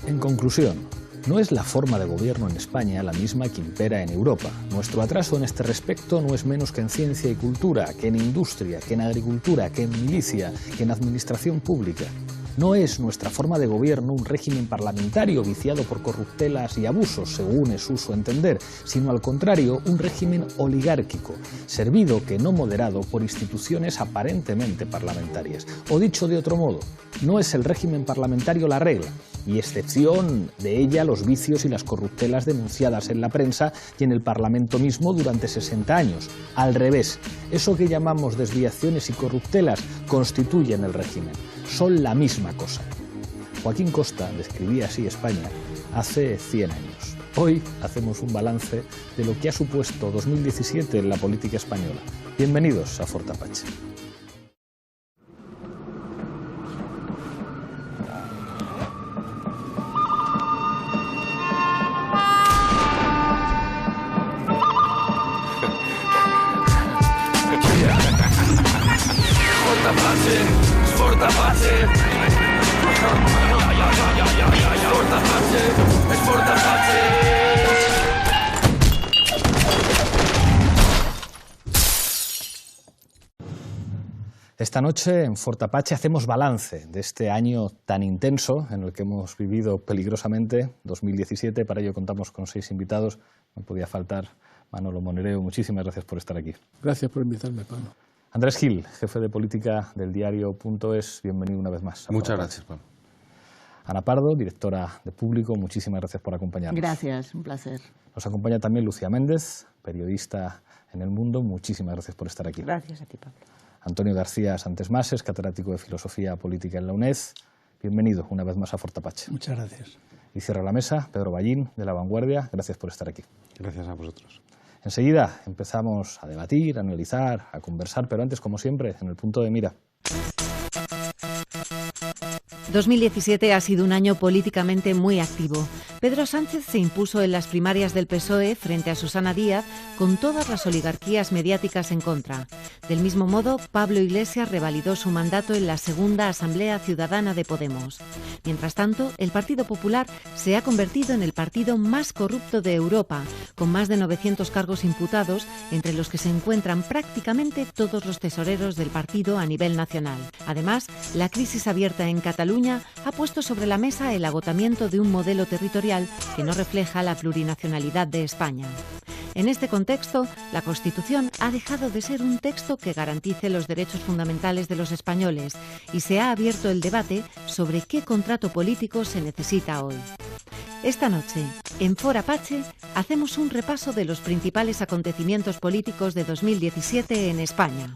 En conclusión, no es la forma de gobierno en España la misma que impera en Europa. Nuestro atraso en este respecto no es menos que en ciencia y cultura, que en industria, que en agricultura, que en milicia, que en administración pública. No es nuestra forma de gobierno un régimen parlamentario viciado por corruptelas y abusos, según es uso entender, sino al contrario, un régimen oligárquico, servido que no moderado por instituciones aparentemente parlamentarias. O dicho de otro modo, no es el régimen parlamentario la regla, y excepción de ella los vicios y las corruptelas denunciadas en la prensa y en el Parlamento mismo durante 60 años. Al revés, eso que llamamos desviaciones y corruptelas constituyen el régimen. Son la misma cosa. Joaquín Costa describía así España hace 100 años. Hoy hacemos un balance de lo que ha supuesto 2017 en la política española. Bienvenidos a Fort Apache. Fort Apache. Esta noche en Fort Apache hacemos balance de este año tan intenso en el que hemos vivido peligrosamente, 2017. Para ello contamos con 6 invitados. No podía faltar Manolo Monereo. Muchísimas gracias por estar aquí. Gracias por invitarme, Pablo. Andrés Gil, jefe de política del diario.es, bienvenido una vez más. Muchas gracias, Pablo. Ana Pardo, directora de Público, muchísimas gracias por acompañarnos. Gracias, un placer. Nos acompaña también Lucía Méndez, periodista en El Mundo, muchísimas gracias por estar aquí. Gracias a ti, Pablo. Antonio García Santesmases, catedrático de Filosofía Política en la UNED, bienvenido una vez más a Fort Apache. Muchas gracias. Y cierra la mesa, Pedro Ballín, de La Vanguardia, gracias por estar aquí. Gracias a vosotros. Enseguida empezamos a debatir, a analizar, a conversar, pero antes, como siempre, en el punto de mira. 2017 ha sido un año políticamente muy activo. Pedro Sánchez se impuso en las primarias del PSOE frente a Susana Díaz con todas las oligarquías mediáticas en contra. Del mismo modo, Pablo Iglesias revalidó su mandato en la segunda Asamblea Ciudadana de Podemos. Mientras tanto, el Partido Popular se ha convertido en el partido más corrupto de Europa, con más de 900 cargos imputados, entre los que se encuentran prácticamente todos los tesoreros del partido a nivel nacional. Además, la crisis abierta en Cataluña ha puesto sobre la mesa el agotamiento de un modelo territorial que no refleja la plurinacionalidad de España. En este contexto, la Constitución ha dejado de ser un texto que garantice los derechos fundamentales de los españoles y se ha abierto el debate sobre qué contrato político se necesita hoy. Esta noche, en Fort Apache, hacemos un repaso de los principales acontecimientos políticos de 2017 en España.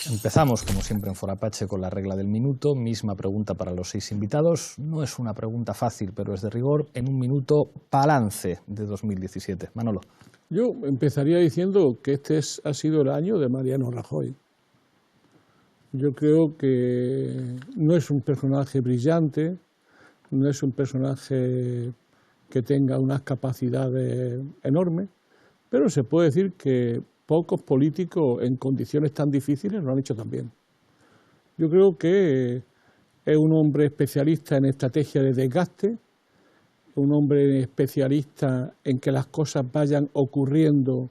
Empezamos, como siempre, en Fort Apache con la regla del minuto. Misma pregunta para los 6 invitados. No es una pregunta fácil, pero es de rigor. En un minuto, balance de 2017. Manolo. Yo empezaría diciendo que ha sido el año de Mariano Rajoy. Yo creo que no es un personaje brillante, no es un personaje que tenga unas capacidades enormes, pero se puede decir que pocos políticos en condiciones tan difíciles lo han hecho tan bien. Yo creo que es un hombre especialista en estrategia de desgaste, un hombre especialista en que las cosas vayan ocurriendo,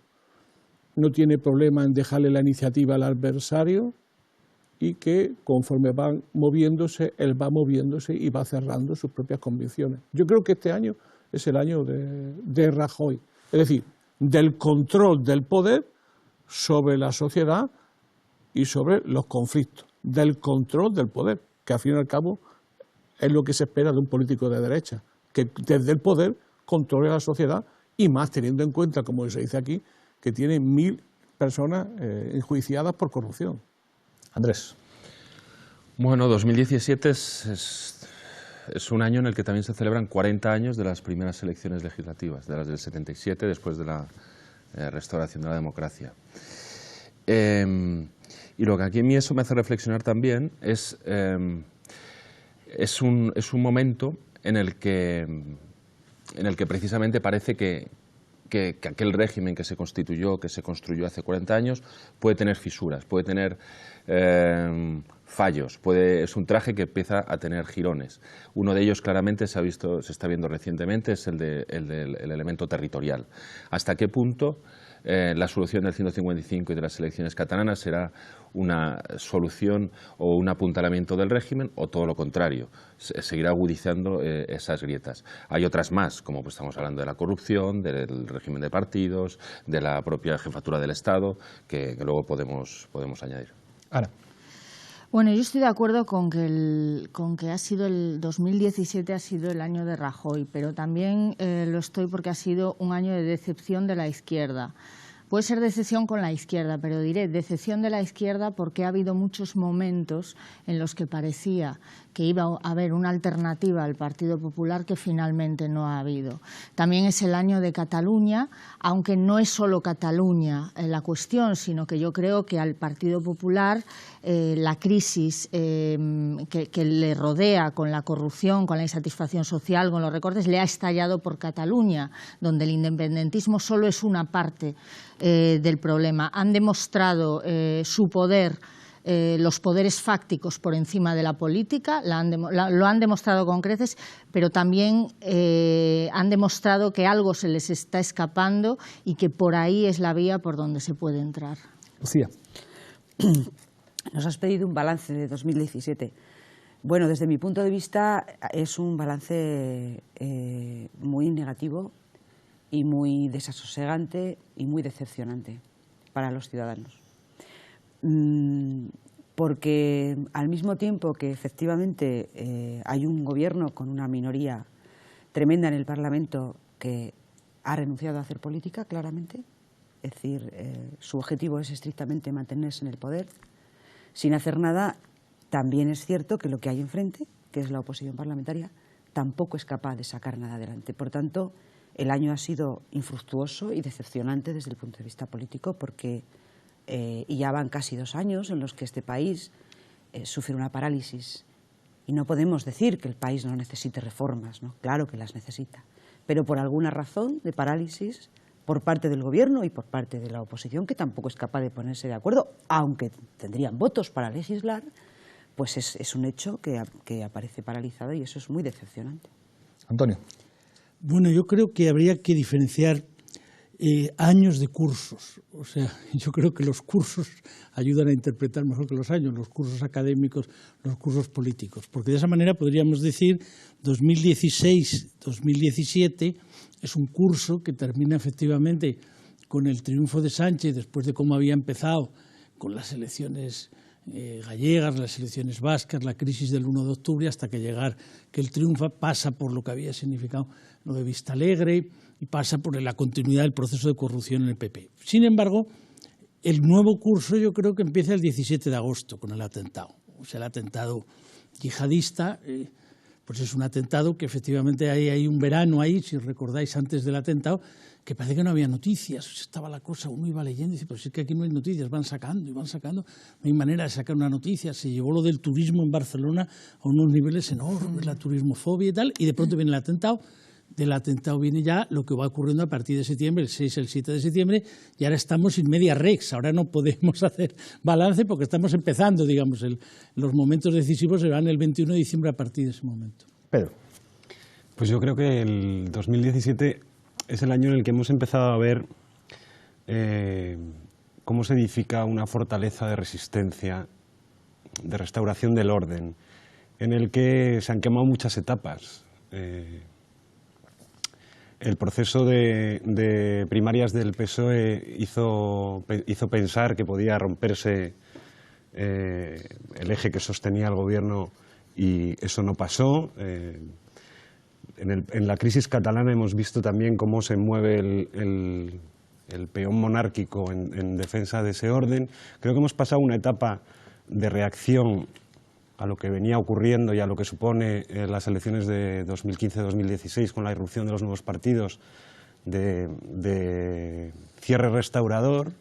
no tiene problema en dejarle la iniciativa al adversario y que conforme van moviéndose, él va moviéndose y va cerrando sus propias convicciones. Yo creo que este año es el año de Rajoy, es decir, del control del poder sobre la sociedad y sobre los conflictos, del control del poder, que al fin y al cabo es lo que se espera de un político de derecha, que desde el poder controle la sociedad y más teniendo en cuenta, como se dice aquí, que tiene 1000 personas enjuiciadas por corrupción. Andrés. Bueno, 2017 es un año en el que también se celebran 40 años de las primeras elecciones legislativas, de las del 77, después de la restauración de la democracia. Y lo que aquí a mí eso me hace reflexionar también es un momento en el que precisamente parece que que aquel régimen que se constituyó, que se construyó hace 40 años, puede tener fisuras, puede tener fallos, es un traje que empieza a tener jirones. Uno de ellos claramente se está viendo recientemente, es el del elemento territorial. ¿Hasta qué punto la solución del 155 y de las elecciones catalanas será una solución o un apuntalamiento del régimen, o todo lo contrario, seguirá agudizando esas grietas? Hay otras más, como pues estamos hablando de la corrupción, del régimen de partidos, de la propia jefatura del Estado, que luego podemos añadir. Ana. Bueno, yo estoy de acuerdo con que ha sido el 2017 ha sido el año de Rajoy, pero también lo estoy porque ha sido un año de decepción de la izquierda. Puede ser decepción con la izquierda, pero diré decepción de la izquierda porque ha habido muchos momentos en los que parecía que iba a haber una alternativa al Partido Popular que finalmente no ha habido. También es el año de Cataluña, aunque no es solo Cataluña la cuestión, sino que yo creo que al Partido Popular la crisis que le rodea con la corrupción, con la insatisfacción social, con los recortes, le ha estallado por Cataluña, donde el independentismo solo es una parte del problema. Han demostrado su poder, los poderes fácticos por encima de la política, lo han demostrado con creces, pero también han demostrado que algo se les está escapando y que por ahí es la vía por donde se puede entrar. Lucía. Nos has pedido un balance de 2017. Bueno, desde mi punto de vista es un balance muy negativo y muy desasosegante y muy decepcionante para los ciudadanos. Porque al mismo tiempo que efectivamente hay un gobierno con una minoría tremenda en el Parlamento que ha renunciado a hacer política, claramente, es decir, su objetivo es estrictamente mantenerse en el poder sin hacer nada, también es cierto que lo que hay enfrente, que es la oposición parlamentaria, tampoco es capaz de sacar nada adelante. Por tanto, el año ha sido infructuoso y decepcionante desde el punto de vista político porque ya van casi 2 años en los que este país sufre una parálisis y no podemos decir que el país no necesite reformas, ¿no? Claro que las necesita, pero por alguna razón de parálisis por parte del gobierno y por parte de la oposición, que tampoco es capaz de ponerse de acuerdo, aunque tendrían votos para legislar, pues es un hecho que aparece paralizado y eso es muy decepcionante. Antonio. Bueno, yo creo que habría que diferenciar años de cursos. O sea, yo creo que los cursos ayudan a interpretar mejor que los años, los cursos académicos, los cursos políticos. Porque de esa manera podríamos decir 2016-2017 es un curso que termina efectivamente con el triunfo de Sánchez después de cómo había empezado con las elecciones gallegas, las elecciones vascas, la crisis del 1 de octubre, hasta que llegar que el triunfo pasa por lo que había significado lo de Vistalegre y pasa por la continuidad del proceso de corrupción en el PP. Sin embargo, el nuevo curso yo creo que empieza el 17 de agosto con el atentado. O sea, el atentado yihadista, pues es un atentado que efectivamente hay un verano ahí, si recordáis, antes del atentado, que parece que no había noticias, estaba la cosa, uno iba leyendo y dice, pues es que aquí no hay noticias, van sacando, no hay manera de sacar una noticia, se llevó lo del turismo en Barcelona a unos niveles enormes, la turismofobia y tal, y de pronto viene el atentado, del atentado viene ya lo que va ocurriendo a partir de septiembre, el 6, el 7 de septiembre, y ahora estamos in media res, ahora no podemos hacer balance porque estamos empezando, digamos, los momentos decisivos se van el 21 de diciembre a partir de ese momento. Pedro. Pues yo creo que el 2017 es el año en el que hemos empezado a ver cómo se edifica una fortaleza de resistencia, de restauración del orden, en el que se han quemado muchas etapas. El proceso de primarias del PSOE hizo pensar que podía romperse el eje que sostenía el gobierno y eso no pasó. En la crisis catalana hemos visto también cómo se mueve el peón monárquico en defensa de ese orden. Creo que hemos pasado una etapa de reacción a lo que venía ocurriendo y a lo que supone las elecciones de 2015-2016 con la irrupción de los nuevos partidos de cierre restaurador,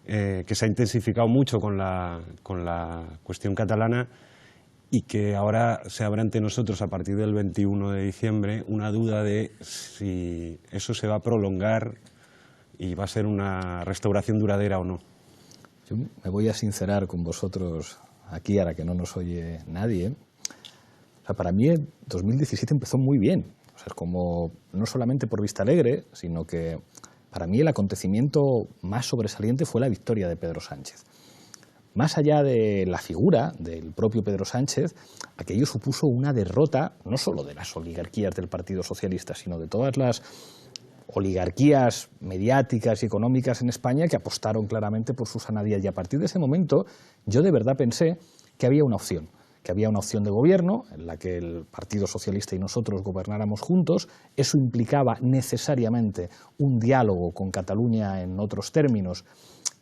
que se ha intensificado mucho con la cuestión catalana y que ahora se abre ante nosotros a partir del 21 de diciembre una duda de si eso se va a prolongar y va a ser una restauración duradera o no. Yo me voy a sincerar con vosotros aquí, ahora que no nos oye nadie. O sea, para mí 2017 empezó muy bien. O sea, es como, no solamente por Vista Alegre, sino que para mí el acontecimiento más sobresaliente fue la victoria de Pedro Sánchez. Más allá de la figura del propio Pedro Sánchez, aquello supuso una derrota no solo de las oligarquías del Partido Socialista, sino de todas las oligarquías mediáticas y económicas en España que apostaron claramente por Susana Díaz. Y a partir de ese momento yo de verdad pensé que había una opción de gobierno en la que el Partido Socialista y nosotros gobernáramos juntos. Eso implicaba necesariamente un diálogo con Cataluña en otros términos,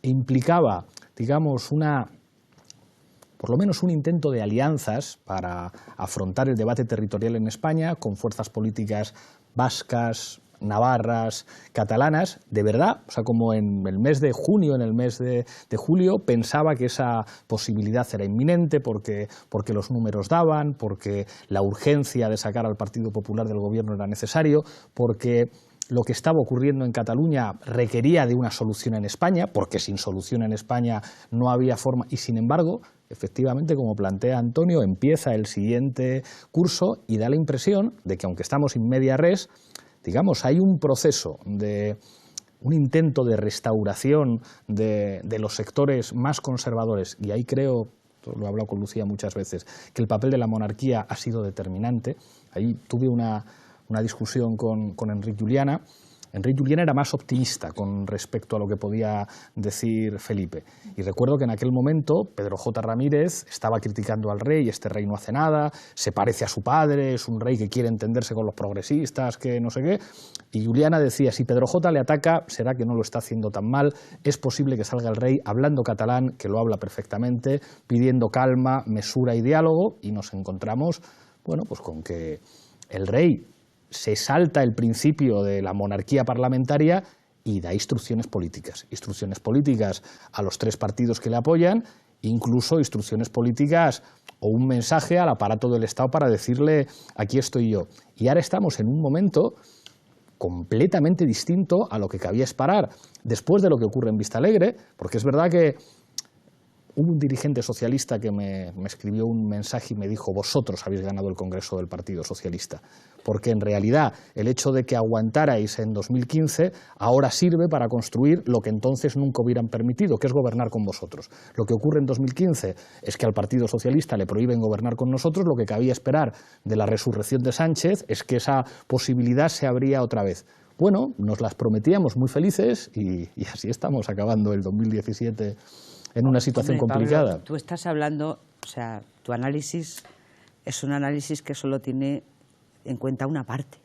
e implicaba, digamos, por lo menos un intento de alianzas para afrontar el debate territorial en España con fuerzas políticas vascas, navarras, catalanas. De verdad, o sea, como en el mes de junio, en el mes de julio, pensaba que esa posibilidad era inminente porque los números daban, porque la urgencia de sacar al Partido Popular del gobierno era necesario, porque lo que estaba ocurriendo en Cataluña requería de una solución en España, porque sin solución en España no había forma. Y sin embargo, efectivamente, como plantea Antonio, empieza el siguiente curso y da la impresión de que, aunque estamos in media res, digamos, hay un proceso un intento de restauración de los sectores más conservadores, y ahí creo, lo he hablado con Lucía muchas veces, que el papel de la monarquía ha sido determinante. Ahí tuve una discusión con Enric Juliana. Enric Juliana era más optimista con respecto a lo que podía decir Felipe. Y recuerdo que en aquel momento Pedro J. Ramírez estaba criticando al rey: este rey no hace nada, se parece a su padre, es un rey que quiere entenderse con los progresistas, que no sé qué. Y Juliana decía, si Pedro J. le ataca, será que no lo está haciendo tan mal, es posible que salga el rey hablando catalán, que lo habla perfectamente, pidiendo calma, mesura y diálogo, y nos encontramos, bueno, pues con que el rey se salta el principio de la monarquía parlamentaria y da instrucciones políticas a los tres partidos que le apoyan, incluso instrucciones políticas o un mensaje al aparato del Estado para decirle: aquí estoy yo. Y ahora estamos en un momento completamente distinto a lo que cabía esperar después de lo que ocurre en Vista Alegre, porque es verdad que hubo un dirigente socialista que me escribió un mensaje y me dijo: vosotros habéis ganado el Congreso del Partido Socialista, porque en realidad el hecho de que aguantarais en 2015 ahora sirve para construir lo que entonces nunca hubieran permitido, que es gobernar con vosotros. Lo que ocurre en 2015 es que al Partido Socialista le prohíben gobernar con nosotros. Lo que cabía esperar de la resurrección de Sánchez es que esa posibilidad se abría otra vez. Bueno, nos las prometíamos muy felices y así estamos acabando el 2017 en una situación complicada. Pablo, tú estás hablando, o sea, tu análisis es un análisis que solo tiene en cuenta una parte.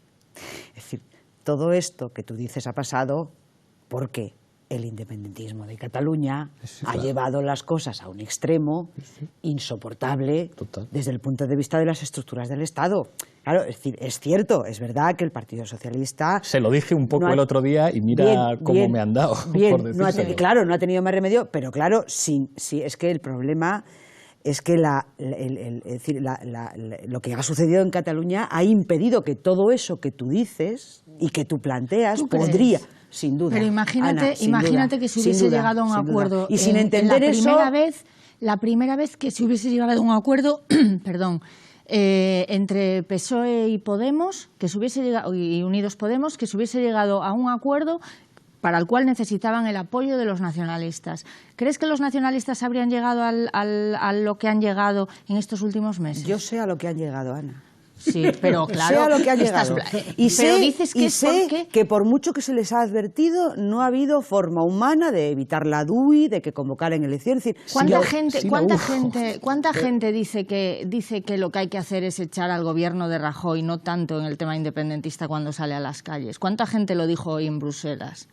Es decir, todo esto que tú dices ha pasado porque el independentismo de Cataluña ha llevado las cosas a un extremo insoportable desde el punto de vista de las estructuras del Estado. Claro, es decir, es cierto, es verdad que el Partido Socialista... Se lo dije un poco el otro día y mira cómo me han dado. Por claro, no ha tenido más remedio, pero claro, sí, es que el problema es que lo que ha sucedido en Cataluña ha impedido que todo eso que tú dices y que tú planteas podría... Sin duda. Pero imagínate, Ana, que se hubiese llegado a un acuerdo. Y sin entender la primera vez que se hubiese llegado a un acuerdo, perdón, entre PSOE y Podemos, que se hubiese llegado, y Unidos Podemos, que se hubiese llegado a un acuerdo para el cual necesitaban el apoyo de los nacionalistas. ¿Crees que los nacionalistas habrían llegado a lo que han llegado en estos últimos meses? Yo sé a lo que han llegado, Ana. Sí, pero claro, sé a lo que han llegado. Y sé que por mucho que se les ha advertido, no ha habido forma humana de evitar la DUI, de que convocaran elecciones. Es decir, ¿Cuánta gente dice que lo que hay que hacer es echar al gobierno de Rajoy, no tanto en el tema independentista cuando sale a las calles? ¿Cuánta gente lo dijo hoy en Bruselas?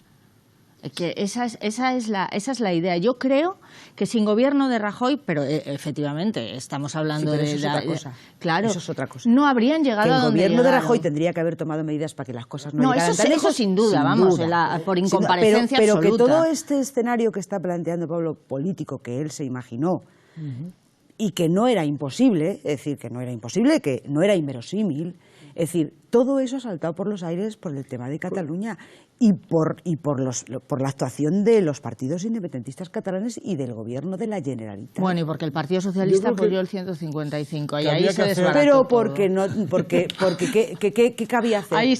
Que esa es la idea. Yo creo que sin gobierno de Rajoy, pero efectivamente estamos hablando de eso es otra cosa. Claro, eso es otra cosa. No habrían llegado a donde el gobierno llegaron. de Rajoy tendría que haber tomado medidas para que las cosas no llegaran tan lejos. Eso sin duda, por incomparecencia pero absoluta. Que todo este escenario que está planteando Pablo político, que él se imaginó, y que no era imposible, es decir, que no era imposible, que no era inverosímil. Es decir, todo eso ha saltado por los aires por el tema de Cataluña y por la actuación de los partidos independentistas catalanes y del gobierno de la Generalitat. Bueno, y porque el Partido Socialista apoyó el 155 y ahí se desbarató pero todo. porque ¿qué cabía hacer? Ahí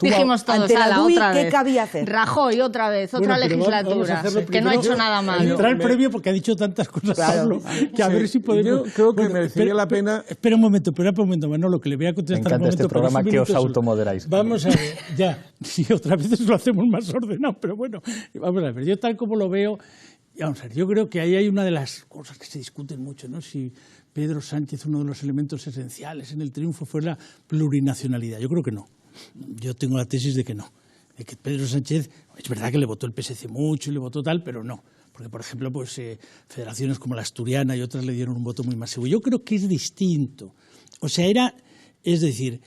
dijimos todos, ante la DUI, otra ¿qué vez. cabía hacer? Rajoy otra vez, otra legislatura, que no ha hecho nada mal. Entrar previo porque ha dicho tantas cosas, Pablo, que a ver si podemos... Yo creo que merecería la pena... Espera un momento, Manolo, que le voy a contestar. Me encanta este programa que os automoderáis. Vamos a ver, ya, si otras veces lo hacemos más ordenado, pero bueno, vamos a ver, yo tal como lo veo, vamos a ver, yo creo que ahí hay una de las cosas que se discuten mucho, ¿no? Si Pedro Sánchez, uno de los elementos esenciales en el triunfo fue la plurinacionalidad. Yo creo que no. Yo tengo la tesis de que no. De que Pedro Sánchez, es verdad que le votó el PSC mucho y le votó tal, pero no. Porque, por ejemplo, pues federaciones como la asturiana y otras le dieron un voto muy masivo. Yo creo que es distinto. O sea, es decir,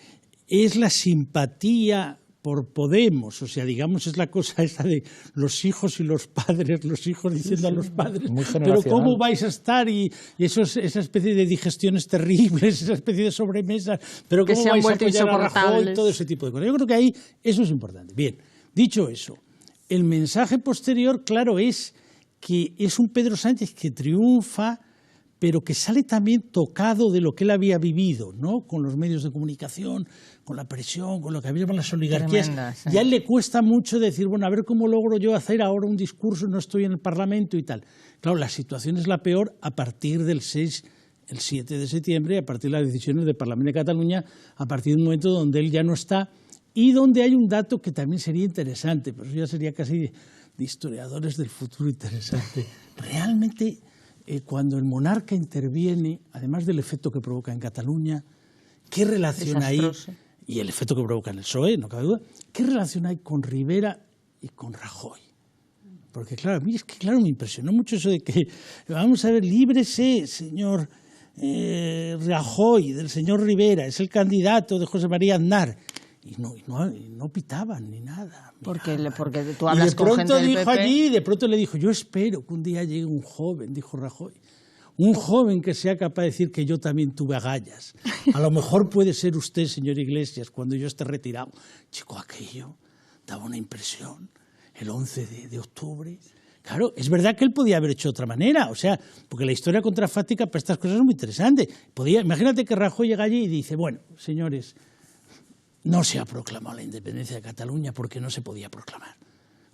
es la simpatía por Podemos, o sea, digamos, es la cosa esa de los hijos y los padres, los hijos diciendo a los padres, pero ¿cómo vais a estar? Y esa especie de digestiones terribles, esa especie de sobremesas, pero ¿cómo vais a apoyar a Rajoy? Y todo ese tipo de cosas. Yo creo que ahí eso es importante. Bien, dicho eso, el mensaje posterior, claro, es que es un Pedro Sánchez que triunfa, pero que sale también tocado de lo que él había vivido, ¿no? Con los medios de comunicación, con la presión, con lo que había con las oligarquías. Tremenda, sí. Y a él le cuesta mucho decir, bueno, a ver cómo logro yo hacer ahora un discurso, no estoy en el Parlamento y tal. Claro, la situación es la peor a partir del 7 de septiembre, a partir de las decisiones del Parlamento de Cataluña, a partir de un momento donde él ya no está y donde hay un dato que también sería interesante, pero eso ya sería casi de historiadores del futuro interesante. Realmente, cuando el monarca interviene, además del efecto que provoca en Cataluña, ¿qué relación hay? Y el efecto que provoca en el PSOE, no cabe duda. ¿Qué relación hay con Rivera y con Rajoy? Porque claro, a mí es que claro, me impresionó mucho eso de que, vamos a ver, líbrese, señor Rajoy, del señor Rivera, es el candidato de José María Aznar. Y no pitaban ni nada. Porque tú hablas con gente del PP. Y de pronto dijo allí, de pronto le dijo, yo espero que un día llegue un joven, dijo Rajoy, un joven que sea capaz de decir que yo también tuve agallas. A lo mejor puede ser usted, señor Iglesias, cuando yo esté retirado. Chico, aquello daba una impresión. El 11 de octubre... Claro, es verdad que él podía haber hecho de otra manera, o sea, porque la historia contrafáctica para estas cosas es muy interesante. Imagínate que Rajoy llega allí y dice, bueno, señores, no se ha proclamado la independencia de Cataluña porque no se podía proclamar.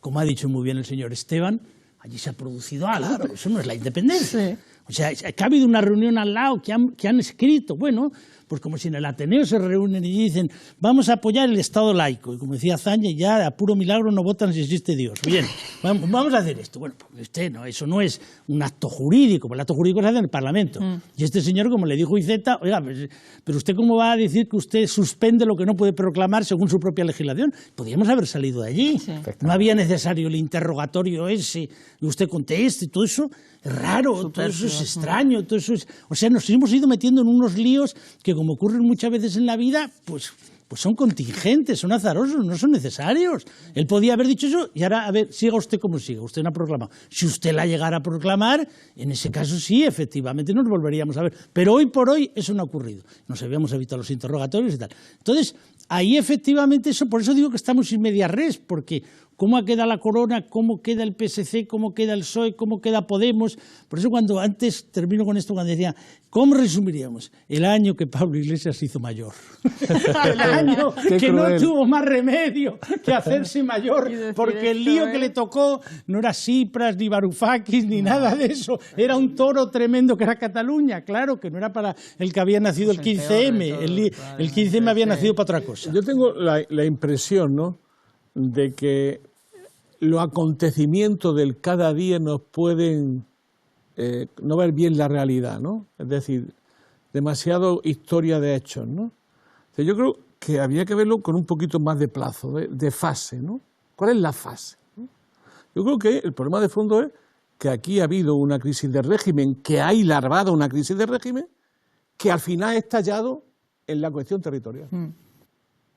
Como ha dicho muy bien el señor Esteban, allí se ha producido algo, pero eso no es la independencia. Sí. O sea, que ha habido una reunión al lado que han escrito, bueno, pues como si en el Ateneo se reúnen y dicen, vamos a apoyar el Estado laico. Y como decía Zaña, ya a puro milagro no votan si existe Dios. Bien, vamos a hacer esto. Bueno, pues usted, no, eso no es un acto jurídico, porque el acto jurídico se hace en el Parlamento. Y este señor, como le dijo Iceta, oiga, pero usted cómo va a decir que usted suspende lo que no puede proclamar según su propia legislación. Podríamos haber salido de allí. Sí. No había necesario el interrogatorio ese, y usted conteste, todo eso es raro, todo eso es extraño, todo eso es... O sea, nos hemos ido metiendo en unos líos que, como ocurren muchas veces en la vida, pues son contingentes, son azarosos, no son necesarios. Él podía haber dicho eso y ahora, a ver, siga usted como siga, usted no ha proclamado. Si usted la llegara a proclamar, en ese caso sí, efectivamente nos volveríamos a ver. Pero hoy por hoy eso no ha ocurrido. Nos habíamos evitado los interrogatorios y tal. Entonces, ahí efectivamente eso, por eso digo que estamos sin media res, porque cómo queda la Corona, cómo queda el PSC, cómo queda el PSOE, cómo queda Podemos. Por eso cuando antes, termino con esto, cuando decía, ¿cómo resumiríamos? El año que Pablo Iglesias se hizo mayor. El año que no tuvo más remedio que hacerse mayor, porque el lío que le tocó no era Tsipras, ni Varoufakis, ni nada de eso. Era un toro tremendo que era Cataluña, claro, que no era para el que había nacido el 15M. El 15M había nacido para otra cosa. Yo tengo la impresión, ¿no?, de que los acontecimientes del cada día nos pueden no ver bien la realidad, ¿no? Es decir, demasiado historia de hechos, ¿no? O sea, yo creo que había que verlo con un poquito más de plazo, de fase, ¿no? ¿Cuál es la fase? ¿no? Yo creo que el problema de fondo es que aquí ha habido una crisis de régimen, que ha larvado una crisis de régimen, que al final ha estallado en la cuestión territorial.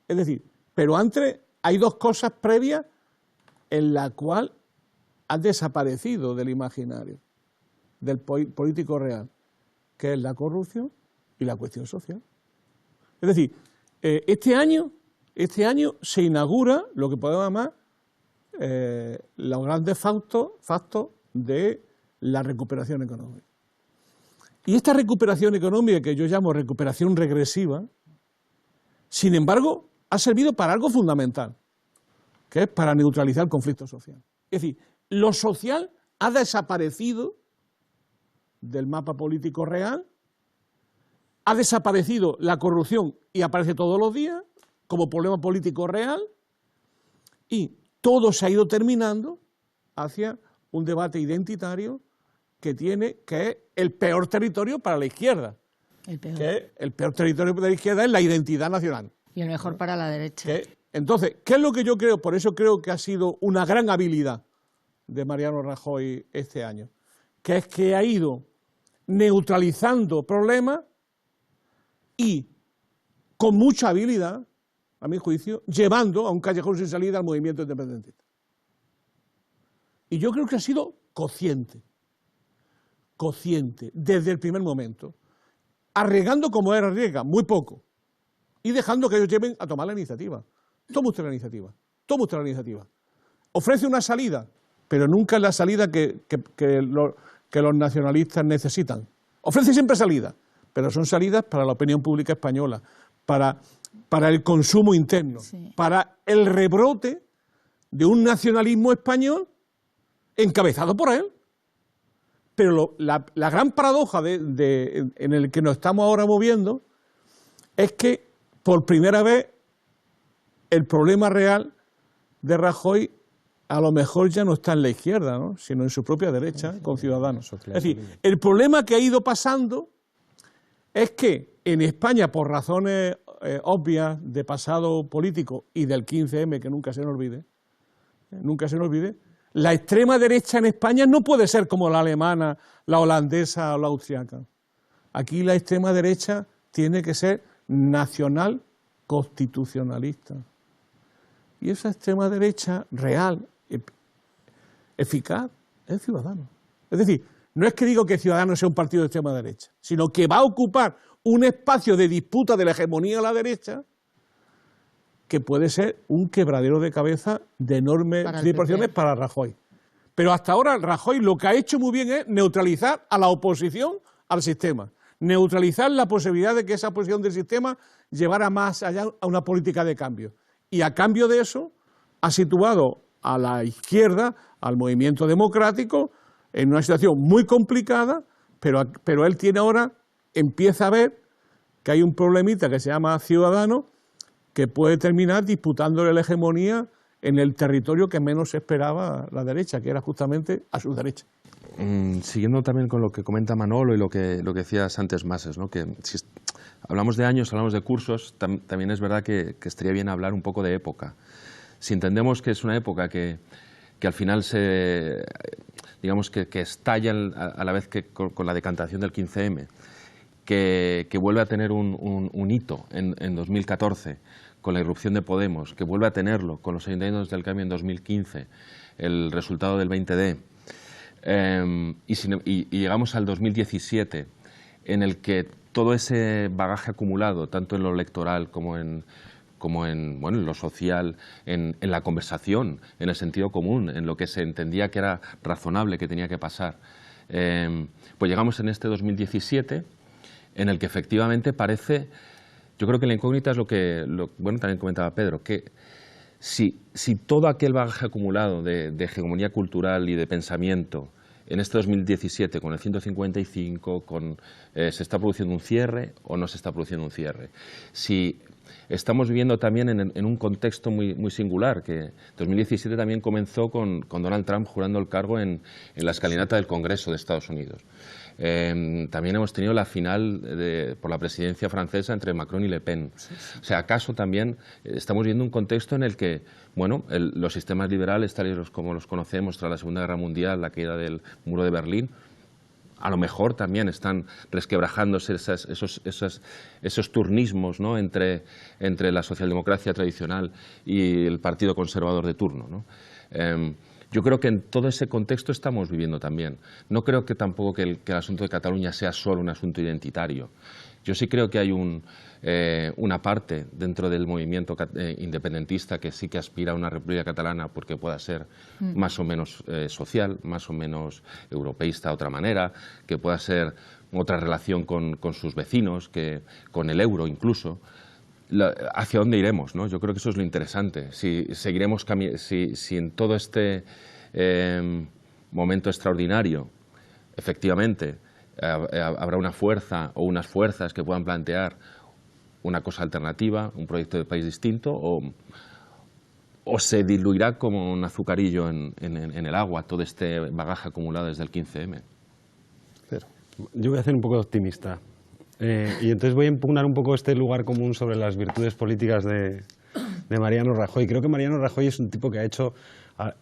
Es decir, pero antes hay dos cosas previas en la cual ha desaparecido del imaginario del político real. que es la corrupción y la cuestión social. Es decir, este año se inaugura lo que podemos llamar los grandes factos de la recuperación económica. Y esta recuperación económica, que yo llamo recuperación regresiva, sin embargo, ha servido para algo fundamental, que es para neutralizar el conflicto social. Es decir, lo social ha desaparecido del mapa político real, ha desaparecido la corrupción y aparece todos los días como problema político real, y todo se ha ido terminando hacia un debate identitario que es el peor territorio para la izquierda. El peor territorio para la izquierda es la identidad nacional. Y el mejor para la derecha. Entonces, ¿qué es lo que yo creo? Por eso creo que ha sido una gran habilidad de Mariano Rajoy este año, que es que ha ido neutralizando problemas y con mucha habilidad, a mi juicio, llevando a un callejón sin salida al movimiento independentista. Y yo creo que ha sido consciente, desde el primer momento, arriesgando como él arriesga, muy poco, y dejando que ellos lleven a tomar la iniciativa. Toma usted la iniciativa. Ofrece una salida, pero nunca es la salida que los nacionalistas necesitan. Ofrece siempre salida, pero son salidas para la opinión pública española, para el consumo interno, sí, para el rebrote de un nacionalismo español encabezado por él. Pero la gran paradoja en el que nos estamos ahora moviendo es que por primera vez el problema real de Rajoy a lo mejor ya no está en la izquierda, ¿no?, sino en su propia derecha, con Ciudadanos. Es decir, el problema que ha ido pasando es que en España, por razones obvias de pasado político y del 15M, que nunca se nos olvide, la extrema derecha en España no puede ser como la alemana, la holandesa o la austriaca. Aquí la extrema derecha tiene que ser nacional constitucionalista. Y esa extrema derecha real, eficaz, es Ciudadanos. Es decir, no es que digo que Ciudadanos sea un partido de extrema derecha, sino que va a ocupar un espacio de disputa de la hegemonía a la derecha que puede ser un quebradero de cabeza de enormes proporciones para Rajoy. Pero hasta ahora Rajoy lo que ha hecho muy bien es neutralizar a la oposición al sistema, neutralizar la posibilidad de que esa oposición del sistema llevara más allá a una política de cambio. Y a cambio de eso ha situado a la izquierda, al movimiento democrático, en una situación muy complicada, pero él tiene ahora, empieza a ver que hay un problemita que se llama Ciudadanos, que puede terminar disputándole la hegemonía en el territorio que menos esperaba la derecha, que era justamente a su derecha. Siguiendo también con lo que comenta Manolo y lo que decías antes, Mases, ¿no?, que si hablamos de años, hablamos de cursos, también es verdad que estaría bien hablar un poco de época. Si entendemos que es una época que al final digamos que estalla a la vez que con la decantación del 15M, que vuelve a tener un hito en 2014 con la irrupción de Podemos, que vuelve a tenerlo con los ayuntamientos del cambio en 2015, el resultado del 20D, y llegamos al 2017, en el que todo ese bagaje acumulado, tanto en lo electoral como en lo social, en la conversación, en el sentido común, en lo que se entendía que era razonable, que tenía que pasar, pues llegamos en este 2017, en el que efectivamente parece, yo creo que la incógnita es bueno, también comentaba Pedro, que si todo aquel bagaje acumulado de hegemonía cultural y de pensamiento en este 2017, con el 155, se está produciendo un cierre o no se está produciendo un cierre. Si estamos viviendo también en un contexto muy singular, que 2017 también comenzó con Donald Trump jurando el cargo en la escalinata del Congreso de Estados Unidos. También hemos tenido la final por la presidencia francesa entre Macron y Le Pen. O sea, ¿acaso también estamos viendo un contexto en el que, bueno, los sistemas liberales, tal y como los conocemos tras la Segunda Guerra Mundial, la caída del muro de Berlín, a lo mejor también están resquebrajándose esos turnismos, ¿no?, entre la socialdemocracia tradicional y el partido conservador de turno, ¿no? yo creo que en todo ese contexto estamos viviendo también. No creo que tampoco que el asunto de Cataluña sea solo un asunto identitario. Yo sí creo que hay una parte dentro del movimiento independentista que sí que aspira a una república catalana porque pueda ser más o menos social, más o menos europeísta de otra manera, que pueda ser otra relación con sus vecinos, con el euro incluso. ¿Hacia dónde iremos, ¿no? Yo creo que eso es lo interesante. Si en todo este momento extraordinario, efectivamente, habrá una fuerza o unas fuerzas que puedan plantear una cosa alternativa, un proyecto de país distinto, o se diluirá como un azucarillo en el agua todo este bagaje acumulado desde el 15M. Yo voy a ser un poco optimista. Y entonces voy a impugnar un poco este lugar común sobre las virtudes políticas de Mariano Rajoy. Creo que Mariano Rajoy es un tipo que ha hecho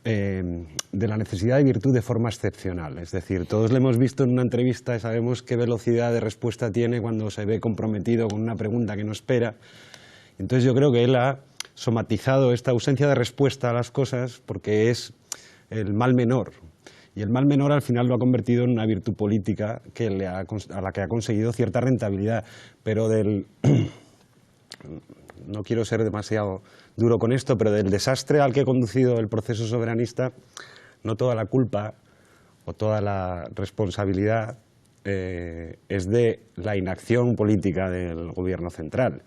de la necesidad de virtud de forma excepcional. Es decir, todos le hemos visto en una entrevista y sabemos qué velocidad de respuesta tiene cuando se ve comprometido con una pregunta que no espera. Entonces yo creo que él ha somatizado esta ausencia de respuesta a las cosas porque es el mal menor. Y el mal menor al final lo ha convertido en una virtud política a la que ha conseguido cierta rentabilidad. Pero no quiero ser demasiado duro con esto, pero del desastre al que ha conducido el proceso soberanista, no toda la culpa o toda la responsabilidad es de la inacción política del gobierno central.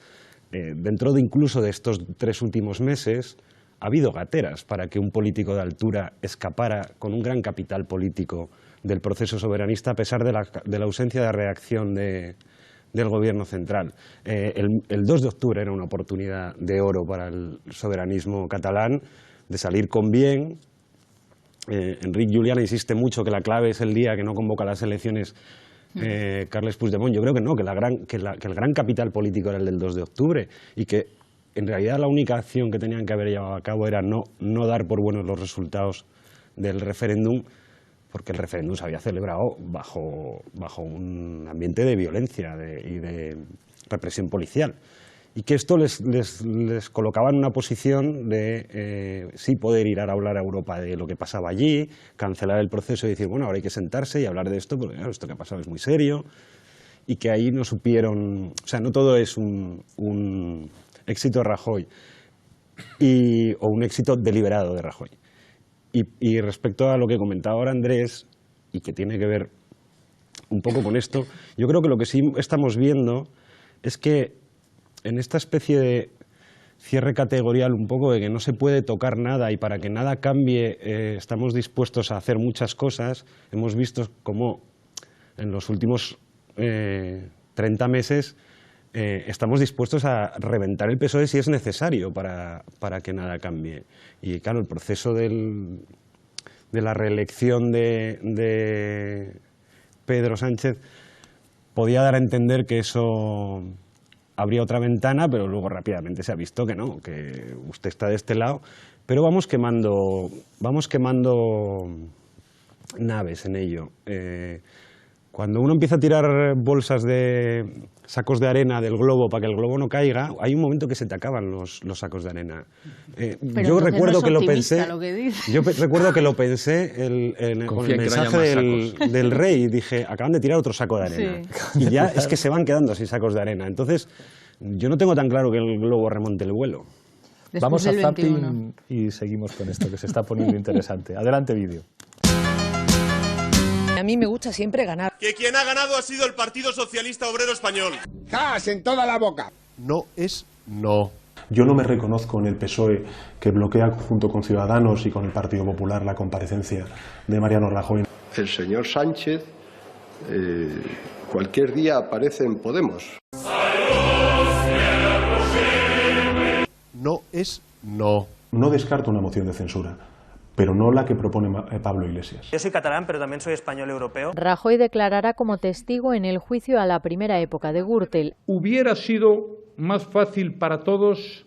Dentro de incluso de estos 3 últimos meses, ha habido gateras para que un político de altura escapara con un gran capital político del proceso soberanista a pesar de la ausencia de reacción del gobierno central. El 2 de octubre era una oportunidad de oro para el soberanismo catalán de salir con bien. Enric Juliana insiste mucho que la clave es el día que no convoca las elecciones Carles Puigdemont. Yo creo que no, que el gran capital político era el del 2 de octubre y que en realidad la única acción que tenían que haber llevado a cabo era no dar por buenos los resultados del referéndum, porque el referéndum se había celebrado bajo un ambiente de violencia y de represión policial. Y que esto les colocaba en una posición de sí poder ir a hablar a Europa de lo que pasaba allí, cancelar el proceso y decir, bueno, ahora hay que sentarse y hablar de esto, porque claro, esto que ha pasado es muy serio, y que ahí no supieron, o sea, no todo es un éxito de Rajoy o un éxito deliberado de Rajoy. Y respecto a lo que comentaba ahora Andrés, y que tiene que ver un poco con esto, yo creo que lo que sí estamos viendo es que en esta especie de cierre categorial un poco de que no se puede tocar nada y para que nada cambie estamos dispuestos a hacer muchas cosas, hemos visto cómo en los últimos 30 meses estamos dispuestos a reventar el PSOE si es necesario para que nada cambie. Y claro, el proceso de la reelección de Pedro Sánchez podía dar a entender que eso habría otra ventana, pero luego rápidamente se ha visto que no, que usted está de este lado, pero vamos quemando naves en ello. Cuando uno empieza a tirar bolsas de sacos de arena del globo para que el globo no caiga, hay un momento que se te acaban los sacos de arena. Yo recuerdo que lo pensé. Yo recuerdo que lo pensé con el mensaje del rey y dije, acaban de tirar otro saco de arena. Sí. Y ya es que se van quedando así sacos de arena. Entonces, yo no tengo tan claro que el globo remonte el vuelo. Vamos a zapping y seguimos con esto que se está poniendo interesante. Adelante, vídeo. A mí me gusta siempre ganar. Que quien ha ganado ha sido el Partido Socialista Obrero Español. ¡Jas en toda la boca! No es no. Yo no me reconozco en el PSOE que bloquea junto con Ciudadanos y con el Partido Popular la comparecencia de Mariano Rajoy. El señor Sánchez cualquier día aparece en Podemos. No es no. No descarto una moción de censura, pero no la que propone Pablo Iglesias. Yo soy catalán, pero también soy español europeo. Rajoy declarará como testigo en el juicio a la primera época de Gürtel. Hubiera sido más fácil para todos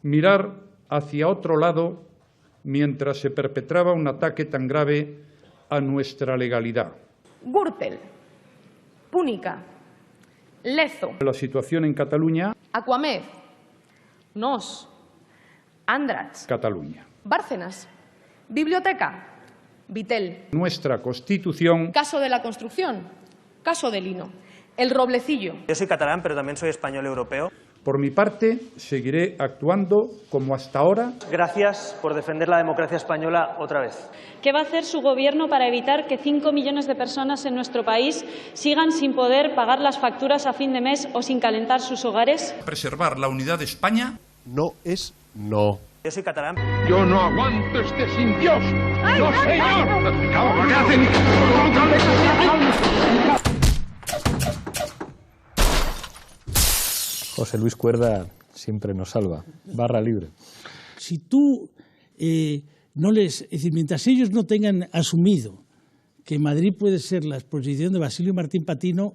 mirar hacia otro lado mientras se perpetraba un ataque tan grave a nuestra legalidad. Gürtel, Púnica, Lezo. La situación en Cataluña. Aquamed, Nos, Andratx. Cataluña. Bárcenas. Biblioteca, Vitel. Nuestra Constitución. Caso de la construcción, caso del lino. El Roblecillo. Yo soy catalán, pero también soy español europeo. Por mi parte, seguiré actuando como hasta ahora. Gracias por defender la democracia española otra vez. ¿Qué va a hacer su gobierno para evitar que 5 millones de personas en nuestro país sigan sin poder pagar las facturas a fin de mes o sin calentar sus hogares? Preservar la unidad de España. No es no. Yo soy catalán. Yo no aguanto este sin Dios. ¡No, señor! ¿Qué hacen? José Luis Cuerda siempre nos salva. Barra libre. Si tú no les... Es decir, mientras ellos no tengan asumido que Madrid puede ser la exposición de Basilio Martín Patino,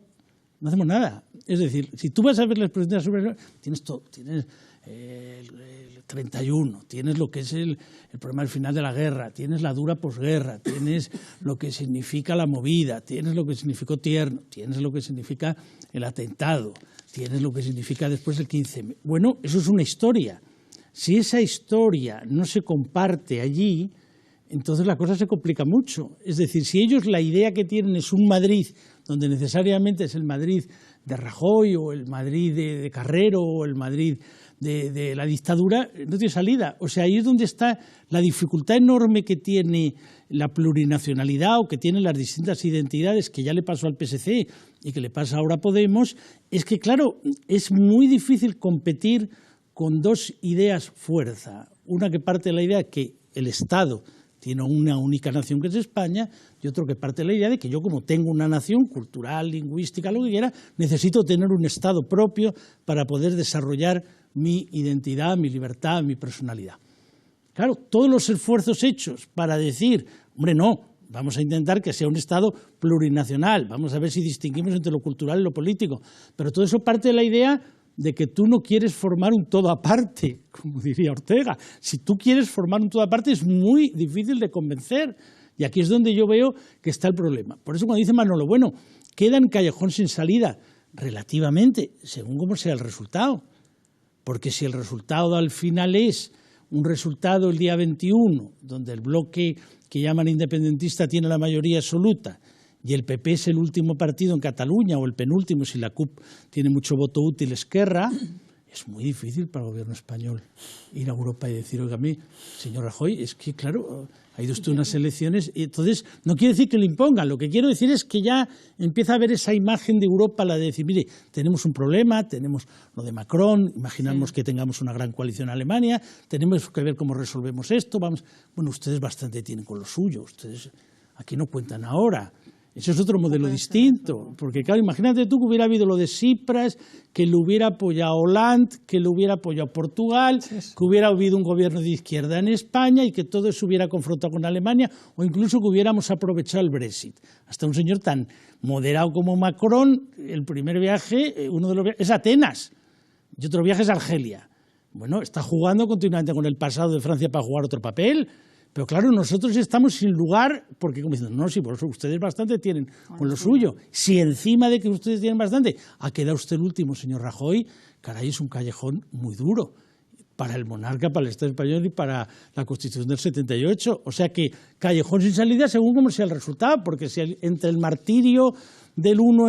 no hacemos nada. Es decir, si tú vas a ver la exposición de Basilio, tienes todo. Tienes el 31, tienes lo que es el problema del final de la guerra, tienes la dura posguerra, tienes lo que significa la movida, tienes lo que significó Tierno, tienes lo que significa el atentado, tienes lo que significa después el 15. Bueno, eso es una historia. Si esa historia no se comparte allí, entonces la cosa se complica mucho. Es decir, si ellos la idea que tienen es un Madrid donde necesariamente es el Madrid de Rajoy o el Madrid de Carrero o el Madrid de la dictadura, no tiene salida. O sea, ahí es donde está la dificultad enorme que tiene la plurinacionalidad o que tienen las distintas identidades, que ya le pasó al PSC y que le pasa ahora a Podemos, es que, claro, es muy difícil competir con dos ideas fuerza. Una que parte de la idea de que el Estado tiene una única nación que es España, y otro que parte de la idea de que yo, como tengo una nación cultural, lingüística, lo que quiera, necesito tener un Estado propio para poder desarrollar mi identidad, mi libertad, mi personalidad. Claro, todos los esfuerzos hechos para decir, hombre, no, vamos a intentar que sea un Estado plurinacional, vamos a ver si distinguimos entre lo cultural y lo político, pero todo eso parte de la idea de que tú no quieres formar un todo aparte, como diría Ortega. Si tú quieres formar un todo aparte es muy difícil de convencer, y aquí es donde yo veo que está el problema. Por eso cuando dice Manolo, bueno, queda en callejón sin salida, relativamente, según cómo sea el resultado, porque si el resultado al final es un resultado el día 21, donde el bloque que llaman independentista tiene la mayoría absoluta, y el PP es el último partido en Cataluña, o el penúltimo si la CUP tiene mucho voto útil, Esquerra, es muy difícil para el gobierno español ir a Europa y decir, óigame, señor Rajoy, es que claro, ha ido usted a unas elecciones, y entonces no quiere decir que lo impongan, lo que quiero decir es que ya empieza a haber esa imagen de Europa, la de decir, mire, tenemos un problema, tenemos lo de Macron, imaginamos que tengamos una gran coalición en Alemania, tenemos que ver cómo resolvemos esto, vamos, bueno, ustedes bastante tienen con lo suyo, ustedes aquí no cuentan ahora. Eso es otro modelo distinto, porque claro, imagínate tú que hubiera habido lo de Tsipras, que lo hubiera apoyado Hollande, que lo hubiera apoyado Portugal, que hubiera habido un gobierno de izquierda en España y que todo eso hubiera confrontado con Alemania, o incluso que hubiéramos aprovechado el Brexit. Hasta un señor tan moderado como Macron, el primer viaje, uno de los viajes es Atenas, y otro viaje es Argelia. Bueno, está jugando continuamente con el pasado de Francia para jugar otro papel. Pero claro, nosotros estamos sin lugar, porque como dicen, no, si por eso ustedes bastante tienen con lo suyo. Si encima de que ustedes tienen bastante, ha quedado usted el último, señor Rajoy, caray, es un callejón muy duro para el monarca, para el Estado español y para la Constitución del 78. O sea que callejón sin salida según como sea el resultado, porque si entre el martirio del uno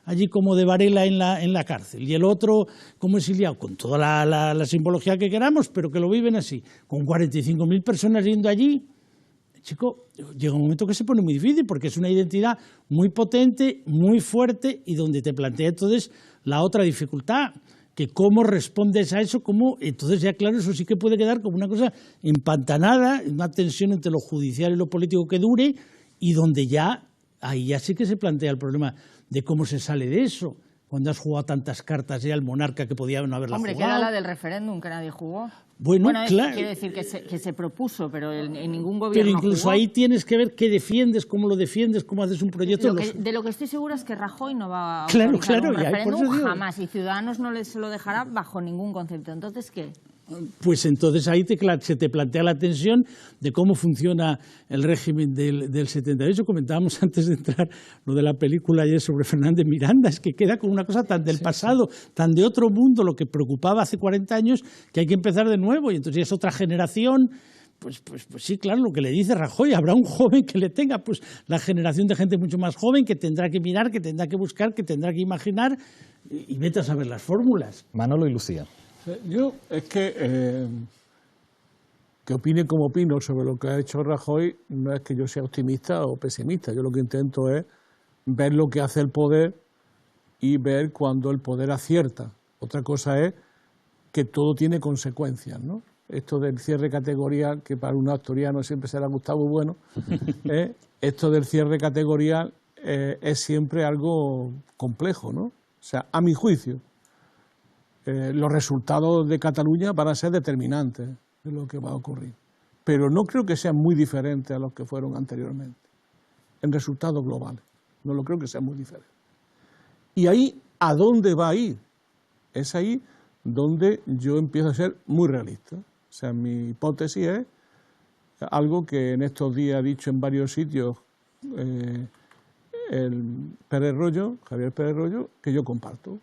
allí como de Varela en la cárcel y el otro como exiliado, con toda la simbología que queramos, pero que lo viven así, con 45.000 personas yendo allí, chico, llega un momento que se pone muy difícil porque es una identidad muy potente, muy fuerte y donde te plantea entonces la otra dificultad, que cómo respondes a eso, entonces ya claro, eso sí que puede quedar como una cosa empantanada, una tensión entre lo judicial y lo político que dure y donde ya ahí ya sí que se plantea el problema de cómo se sale de eso, cuando has jugado tantas cartas ya al monarca que podía no haberla jugado. Hombre, queda la del referéndum que nadie jugó. Bueno, claro. Quiero decir que se propuso, pero en ningún gobierno Pero incluso jugó. Ahí tienes que ver qué defiendes, cómo lo defiendes, cómo haces un proyecto. De lo que estoy segura es que Rajoy no va a claro, autorizar un ya, referéndum por eso jamás, y Ciudadanos no se lo dejará bajo ningún concepto. Entonces, ¿qué? Pues entonces ahí se te plantea la tensión de cómo funciona el régimen del 78. Comentábamos antes de entrar lo de la película ayer sobre Fernández Miranda, es que queda como una cosa tan del pasado, tan de otro mundo, lo que preocupaba hace 40 años, que hay que empezar de nuevo, y entonces ya es otra generación, sí, claro, lo que le dice Rajoy, habrá un joven que le tenga, pues la generación de gente mucho más joven que tendrá que mirar, que tendrá que buscar, que tendrá que imaginar, y vete a saber las fórmulas. Manolo y Lucía. Yo es que opine como opino sobre lo que ha hecho Rajoy, no es que yo sea optimista o pesimista, yo lo que intento es ver lo que hace el poder y ver cuando el poder acierta. Otra cosa es que todo tiene consecuencias, ¿no? Esto del cierre categorial, que para un asturiano siempre será Gustavo Bueno, esto del cierre categorial es siempre algo complejo, ¿no? O sea, a mi juicio, los resultados de Cataluña van a ser determinantes de lo que va a ocurrir. Pero no creo que sean muy diferentes a los que fueron anteriormente, en resultados globales. No lo creo que sea muy diferente. Y ahí, ¿a dónde va a ir? Es ahí donde yo empiezo a ser muy realista. O sea, mi hipótesis es algo que en estos días ha dicho en varios sitios el Pérez Royo, Javier Pérez Royo, que yo comparto,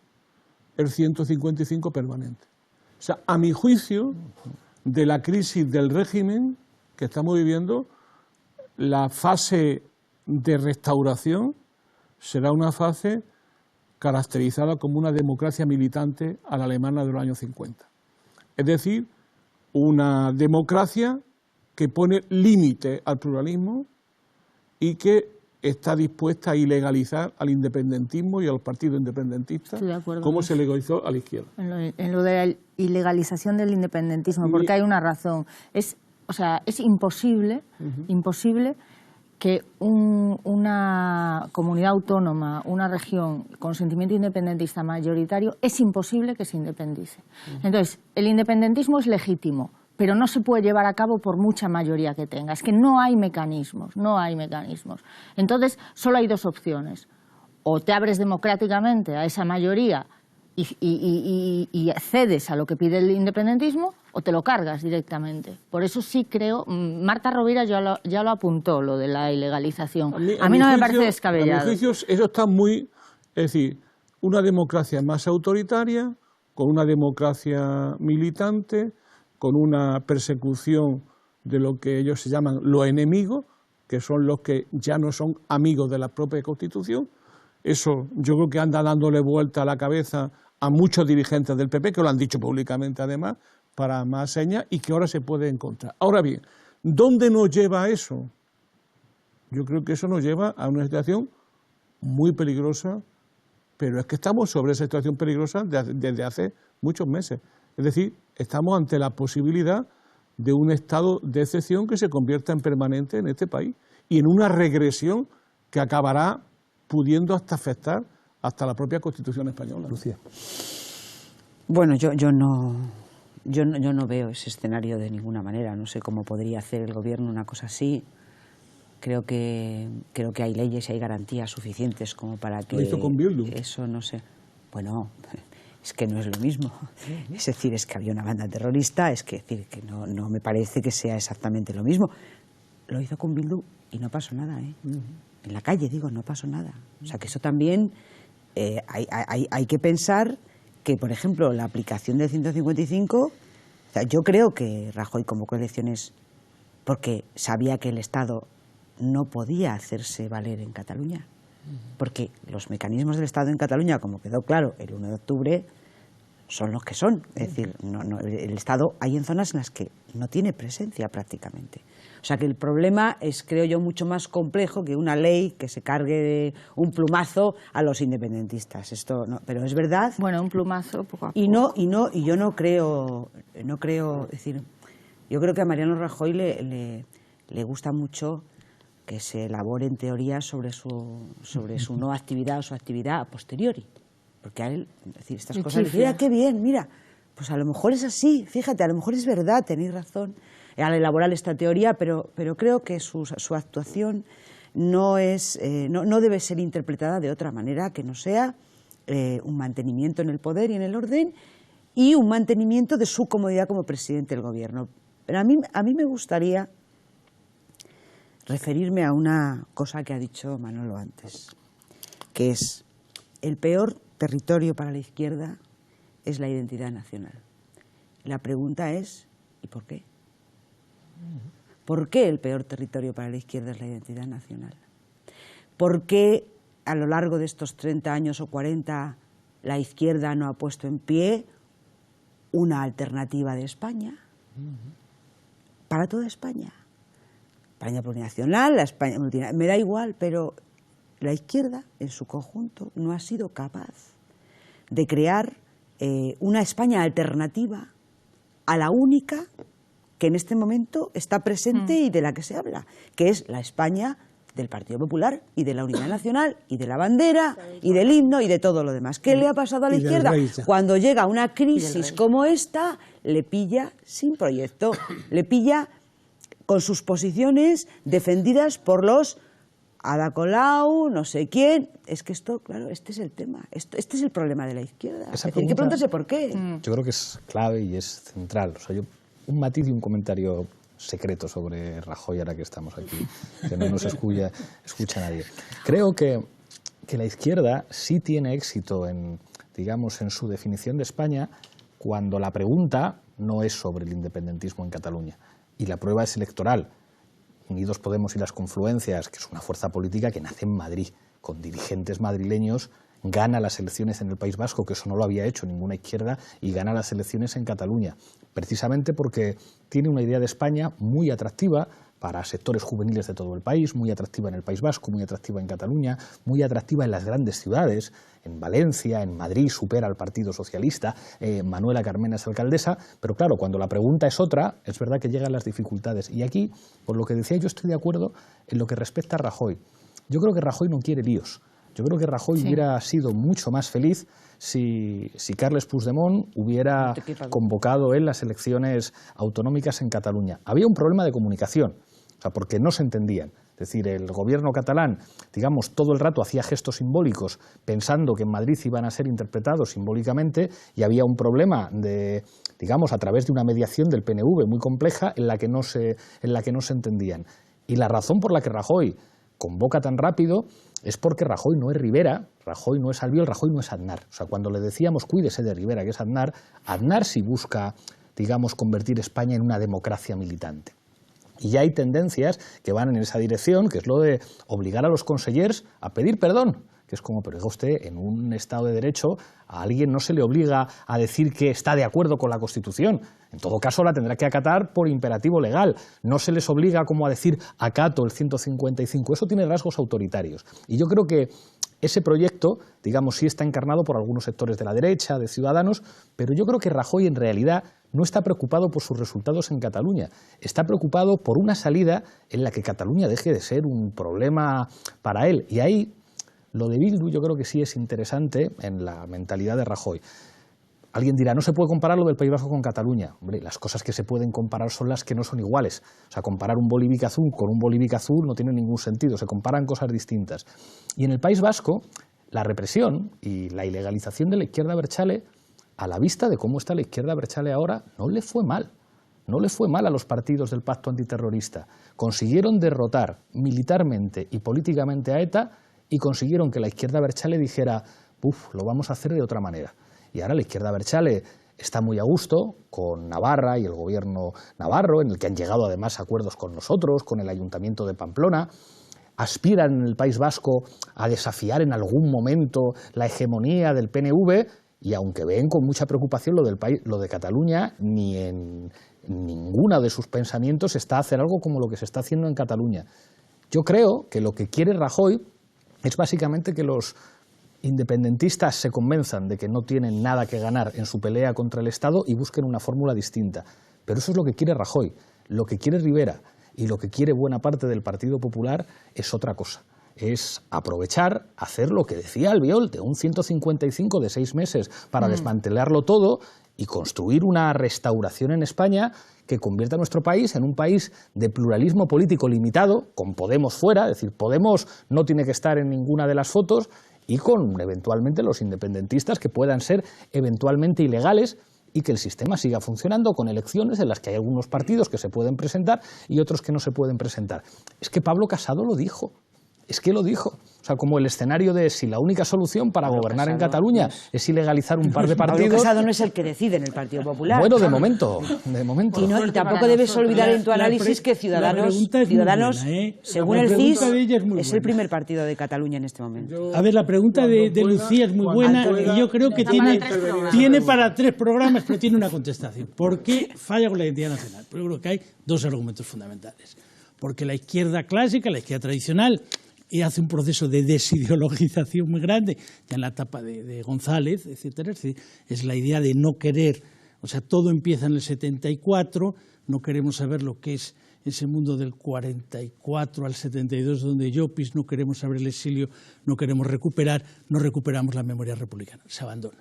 el 155 permanente. O sea, a mi juicio, de la crisis del régimen que estamos viviendo, la fase de restauración será una fase caracterizada como una democracia militante a la alemana de los años 50. Es decir, una democracia que pone límite al pluralismo y que está dispuesta a ilegalizar al independentismo y a los partidos independentistas, como se legalizó a la izquierda. En lo de la ilegalización del independentismo, porque hay una razón. Es imposible, imposible que una comunidad autónoma, una región con sentimiento independentista mayoritario, es imposible que se independice. Entonces, el independentismo es legítimo, pero no se puede llevar a cabo por mucha mayoría que tenga. Es que no hay mecanismos, no hay mecanismos. Entonces, solo hay dos opciones. O te abres democráticamente a esa mayoría y cedes a lo que pide el independentismo, o te lo cargas directamente. Por eso sí creo, Marta Rovira ya lo apuntó, lo de la ilegalización. A mí no me parece descabellado. A mi juicio, eso está muy... Es decir, una democracia más autoritaria, con una democracia militante, con una persecución de lo que ellos se llaman los enemigos, que son los que ya no son amigos de la propia Constitución. Eso yo creo que anda dándole vuelta a la cabeza a muchos dirigentes del PP, que lo han dicho públicamente además, para más señas, y que ahora se puede encontrar. Ahora bien, ¿dónde nos lleva eso? Yo creo que eso nos lleva a una situación muy peligrosa, pero es que estamos sobre esa situación peligrosa desde hace muchos meses. Es decir, estamos ante la posibilidad de un estado de excepción que se convierta en permanente en este país y en una regresión que acabará pudiendo hasta afectar hasta la propia Constitución española. Lucía. Bueno, yo no veo ese escenario de ninguna manera. No sé cómo podría hacer el gobierno una cosa así. Creo que hay leyes y hay garantías suficientes como para que... Lo hizo con Bildu. Eso no sé. Bueno, es que no es lo mismo. Es decir, es que había una banda terrorista, es que no me parece que sea exactamente lo mismo. Lo hizo con Bildu y no pasó nada, ¿eh? En la calle, digo, no pasó nada. O sea, que eso también hay que pensar que, por ejemplo, la aplicación del 155, o sea, yo creo que Rajoy convocó elecciones porque sabía que el Estado no podía hacerse valer en Cataluña, porque los mecanismos del Estado en Cataluña, como quedó claro el 1 de octubre, son los que son. Es decir, el Estado hay en zonas en las que no tiene presencia prácticamente. O sea que el problema es, creo yo, mucho más complejo que una ley que se cargue de un plumazo a los independentistas. Esto no, pero es verdad. Bueno, un plumazo poco a poco. Y yo no creo, es decir, yo creo que a Mariano Rajoy le gusta mucho que se elaboren teorías sobre su no actividad o su actividad a posteriori. Porque a él, es decir, estas cosas, le mira, qué bien, mira, pues a lo mejor es así, fíjate, a lo mejor es verdad, tenéis razón al elaborar esta teoría, pero creo que su actuación no debe ser interpretada de otra manera que no sea un mantenimiento en el poder y en el orden y un mantenimiento de su comodidad como presidente del gobierno. Pero a mí me gustaría referirme a una cosa que ha dicho Manolo antes, que es el peor territorio para la izquierda es la identidad nacional. La pregunta es, ¿y por qué? ¿Por qué el peor territorio para la izquierda es la identidad nacional? ¿Por qué a lo largo de estos 30 años o 40 la izquierda no ha puesto en pie una alternativa de España? Para toda España. España plurinacional, la España multinacional, me da igual, pero la izquierda en su conjunto no ha sido capaz de crear una España alternativa a la única que en este momento está presente y de la que se habla, que es la España del Partido Popular y de la Unidad Nacional y de la bandera y del himno y de todo lo demás. ¿Qué le ha pasado a la izquierda? Cuando llega una crisis como esta, le pilla sin proyecto, le pilla con sus posiciones defendidas por los Ada Colau, no sé quién. Es que esto, claro, este es el tema, este es el problema de la izquierda. Hay que preguntarse por qué. Yo creo que es clave y es central. O sea, un matiz y un comentario secreto sobre Rajoy, ahora que estamos aquí, que no nos escucha nadie. Creo que la izquierda sí tiene éxito en su definición de España cuando la pregunta no es sobre el independentismo en Cataluña. Y la prueba es electoral. Unidos Podemos y las confluencias, que es una fuerza política que nace en Madrid, con dirigentes madrileños, gana las elecciones en el País Vasco, que eso no lo había hecho ninguna izquierda, y gana las elecciones en Cataluña, precisamente porque tiene una idea de España muy atractiva para sectores juveniles de todo el país, muy atractiva en el País Vasco, muy atractiva en Cataluña, muy atractiva en las grandes ciudades, en Valencia, en Madrid, supera al Partido Socialista, Manuela Carmena es alcaldesa, pero claro, cuando la pregunta es otra, es verdad que llegan las dificultades. Y aquí, por lo que decía, yo estoy de acuerdo en lo que respecta a Rajoy. Yo creo que Rajoy no quiere líos. Yo creo que Rajoy hubiera sido mucho más feliz si Carles Puigdemont hubiera convocado en las elecciones autonómicas en Cataluña. Había un problema de comunicación, o sea, porque no se entendían. Es decir, el gobierno catalán, todo el rato hacía gestos simbólicos pensando que en Madrid iban a ser interpretados simbólicamente, y había un problema a través de una mediación del PNV muy compleja en la que no se entendían. Y la razón por la que Rajoy convoca tan rápido es porque Rajoy no es Rivera, Rajoy no es Albiol, Rajoy no es Aznar. O sea, cuando le decíamos cuídese de Rivera, que es Aznar, Aznar sí busca, convertir España en una democracia militante. Y ya hay tendencias que van en esa dirección, que es lo de obligar a los consellers a pedir perdón, que es como, pero diga usted, en un Estado de Derecho a alguien no se le obliga a decir que está de acuerdo con la Constitución. En todo caso la tendrá que acatar por imperativo legal. No se les obliga como a decir acato el 155. Eso tiene rasgos autoritarios. Y yo creo que ese proyecto, sí está encarnado por algunos sectores de la derecha, de Ciudadanos, pero yo creo que Rajoy en realidad no está preocupado por sus resultados en Cataluña, está preocupado por una salida en la que Cataluña deje de ser un problema para él. Y ahí lo de Bildu yo creo que sí es interesante en la mentalidad de Rajoy. Alguien dirá, no se puede comparar lo del País Vasco con Cataluña. Hombre, las cosas que se pueden comparar son las que no son iguales. O sea, comparar un Bolívica azul con un Bolívica azul no tiene ningún sentido, se comparan cosas distintas. Y en el País Vasco, la represión y la ilegalización de la izquierda abertzale, a la vista de cómo está la izquierda abertzale ahora, no le fue mal. No le fue mal a los partidos del pacto antiterrorista. Consiguieron derrotar militarmente y políticamente a ETA y consiguieron que la izquierda abertzale dijera, lo vamos a hacer de otra manera. Y ahora la izquierda abertzale está muy a gusto con Navarra y el gobierno navarro, en el que han llegado además a acuerdos con nosotros, con el Ayuntamiento de Pamplona. Aspiran en el País Vasco a desafiar en algún momento la hegemonía del PNV, y aunque ven con mucha preocupación lo de Cataluña, ni en ninguno de sus pensamientos está hacer algo como lo que se está haciendo en Cataluña. Yo creo que lo que quiere Rajoy es básicamente que los independentistas se convenzan de que no tienen nada que ganar en su pelea contra el Estado y busquen una fórmula distinta. Pero eso es lo que quiere Rajoy. Lo que quiere Rivera y lo que quiere buena parte del Partido Popular es otra cosa. Es aprovechar, hacer lo que decía Albiol, de un 155 de 6 meses para desmantelarlo todo y construir una restauración en España que convierta a nuestro país en un país de pluralismo político limitado, con Podemos fuera, es decir, Podemos no tiene que estar en ninguna de las fotos, y con eventualmente los independentistas que puedan ser eventualmente ilegales, y que el sistema siga funcionando con elecciones en las que hay algunos partidos que se pueden presentar y otros que no se pueden presentar. Es que Pablo Casado lo dijo. Es que lo dijo. O sea, como el escenario de si la única solución para gobernar en Cataluña es ilegalizar un par de partidos... Pablo Casado no es el que decide en el Partido Popular. Bueno, de momento. Y tampoco debes olvidar en tu análisis que Ciudadanos según el CIS, es el primer partido de Cataluña en este momento. A ver, la pregunta de Lucía es muy buena y yo creo que tiene para 3 programas, pero tiene una contestación. ¿Por qué falla con la identidad nacional? Pero yo creo que hay 2 argumentos fundamentales. Porque la izquierda clásica, la izquierda tradicional, hace un proceso de desideologización muy grande, ya en la etapa de González, etcétera. Es la idea de no querer, o sea, todo empieza en el 74, no queremos saber lo que es ese mundo del 44 al 72, donde Llopis, no queremos saber el exilio, no queremos recuperar, no recuperamos la memoria republicana, se abandona.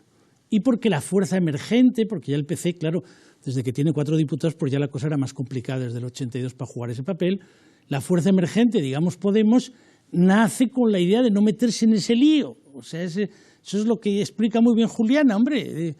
Y porque la fuerza emergente, porque ya el PC, claro, desde que tiene 4 diputados, pues ya la cosa era más complicada desde el 82 para jugar ese papel, la fuerza emergente, digamos Podemos, nace con la idea de no meterse en ese lío. O sea, eso es lo que explica muy bien Juliana, hombre.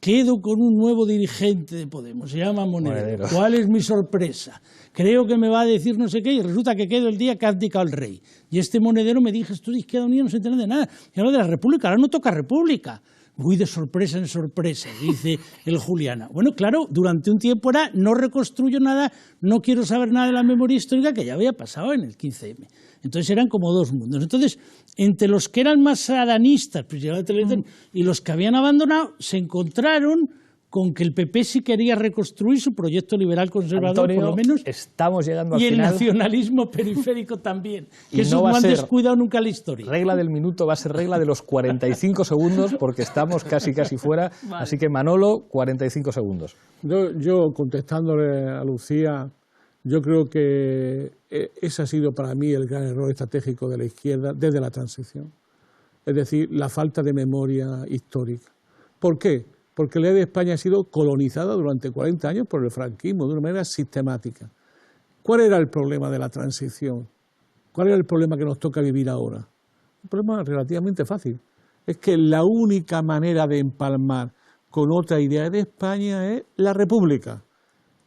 Quedo con un nuevo dirigente de Podemos, se llama Monedero. ¿Cuál es mi sorpresa? Creo que me va a decir no sé qué y resulta que quedo el día que ha abdicado el rey. Y este Monedero me dijo, esto de Izquierda Unida no se entera de nada. Y habla de la República, ahora no toca República. Voy de sorpresa en sorpresa, dice el Juliana. Bueno, claro, durante un tiempo era no reconstruyo nada, no quiero saber nada de la memoria histórica que ya había pasado en el 15M. Entonces eran como 2 mundos. Entonces, entre los que eran más adanistas pues, y los que habían abandonado, se encontraron con que el PP sí quería reconstruir su proyecto liberal conservador, Antonio, por lo menos, estamos llegando al y final. el nacionalismo periférico también, que eso no no han descuidado nunca la historia. Regla del minuto va a ser regla de los 45 segundos, porque estamos casi fuera. Vale. Así que Manolo, 45 segundos. Yo contestándole a Lucía, yo creo que ese ha sido para mí el gran error estratégico de la izquierda desde la transición. Es decir, la falta de memoria histórica. ¿Por qué? Porque la idea de España ha sido colonizada durante 40 años por el franquismo de una manera sistemática. ¿Cuál era el problema de la transición? ¿Cuál era el problema que nos toca vivir ahora? Un problema relativamente fácil. Es que la única manera de empalmar con otra idea de España es la República.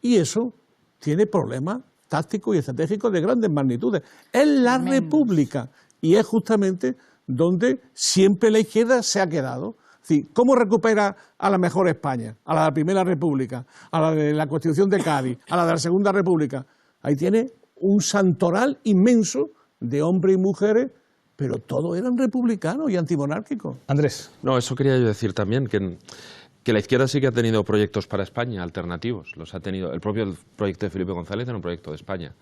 Y eso tiene problemas tácticos y estratégicos de grandes magnitudes. Es la República. Y es justamente donde siempre la izquierda se ha quedado. Es decir, ¿cómo recupera a la mejor España? A la de la Primera República, a la de la Constitución de Cádiz, a la de la Segunda República. Ahí tiene un santoral inmenso de hombres y mujeres, pero todos eran republicanos y antimonárquicos. Andrés. No, eso quería yo decir también, que la izquierda sí que ha tenido proyectos para España, alternativos. Los ha tenido. El propio proyecto de Felipe González era un proyecto de España.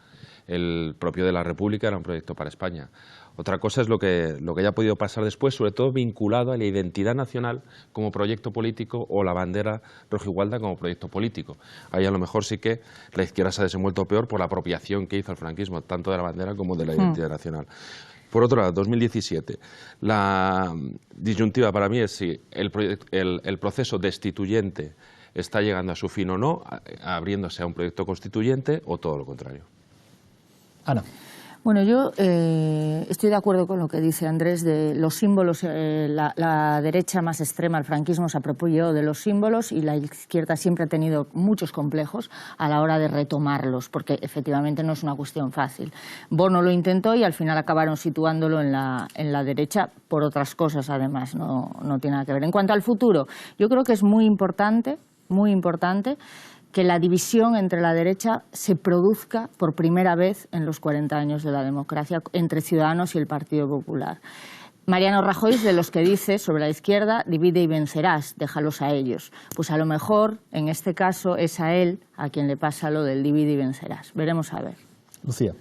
El propio de la República era un proyecto para España. Otra cosa es lo que haya podido pasar después, sobre todo vinculado a la identidad nacional como proyecto político o la bandera rojigualda como proyecto político. Ahí a lo mejor sí que la izquierda se ha desenvuelto peor por la apropiación que hizo el franquismo, tanto de la bandera como de la identidad nacional. Por otro lado, 2017, la disyuntiva para mí es si el proceso destituyente está llegando a su fin o no, abriéndose a un proyecto constituyente o todo lo contrario. Ana. Bueno, yo estoy de acuerdo con lo que dice Andrés de los símbolos. La derecha más extrema, el franquismo, se apropió de los símbolos y la izquierda siempre ha tenido muchos complejos a la hora de retomarlos, porque efectivamente no es una cuestión fácil. Bono lo intentó y al final acabaron situándolo en la derecha por otras cosas, además, no tiene nada que ver. En cuanto al futuro, yo creo que es muy importante que la división entre la derecha se produzca por primera vez en los 40 años de la democracia entre Ciudadanos y el Partido Popular. Mariano Rajoy es de los que dice sobre la izquierda, divide y vencerás, déjalos a ellos. Pues a lo mejor, en este caso, es a él a quien le pasa lo del divide y vencerás. Veremos a ver. Lucía.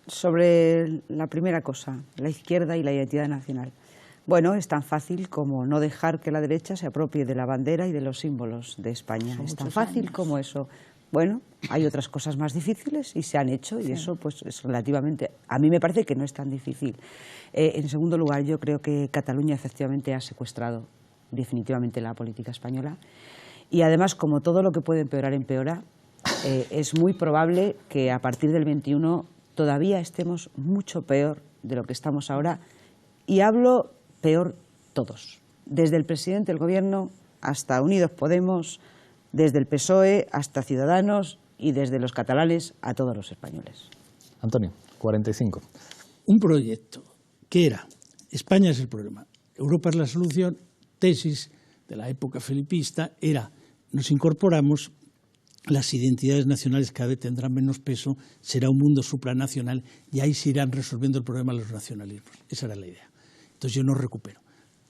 Sobre la primera cosa, la izquierda y la identidad nacional. Bueno, es tan fácil como no dejar que la derecha se apropie de la bandera y de los símbolos de España. Es tan fácil como eso. Bueno, hay otras cosas más difíciles y se han hecho y eso pues es relativamente... A mí me parece que no es tan difícil. En segundo lugar, yo creo que Cataluña efectivamente ha secuestrado definitivamente la política española y además, como todo lo que puede empeorar, empeora, es muy probable que a partir del 21 todavía estemos mucho peor de lo que estamos ahora y hablo... peor todos, desde el presidente del Gobierno hasta Unidos Podemos, desde el PSOE hasta Ciudadanos y desde los catalanes a todos los españoles. Antonio, 45. un proyecto que era España es el problema, Europa es la solución, tesis de la época felipista era nos incorporamos, las identidades nacionales cada vez tendrán menos peso, será un mundo supranacional y ahí se irán resolviendo el problema de los nacionalismos. Esa era la idea. Entonces yo no recupero.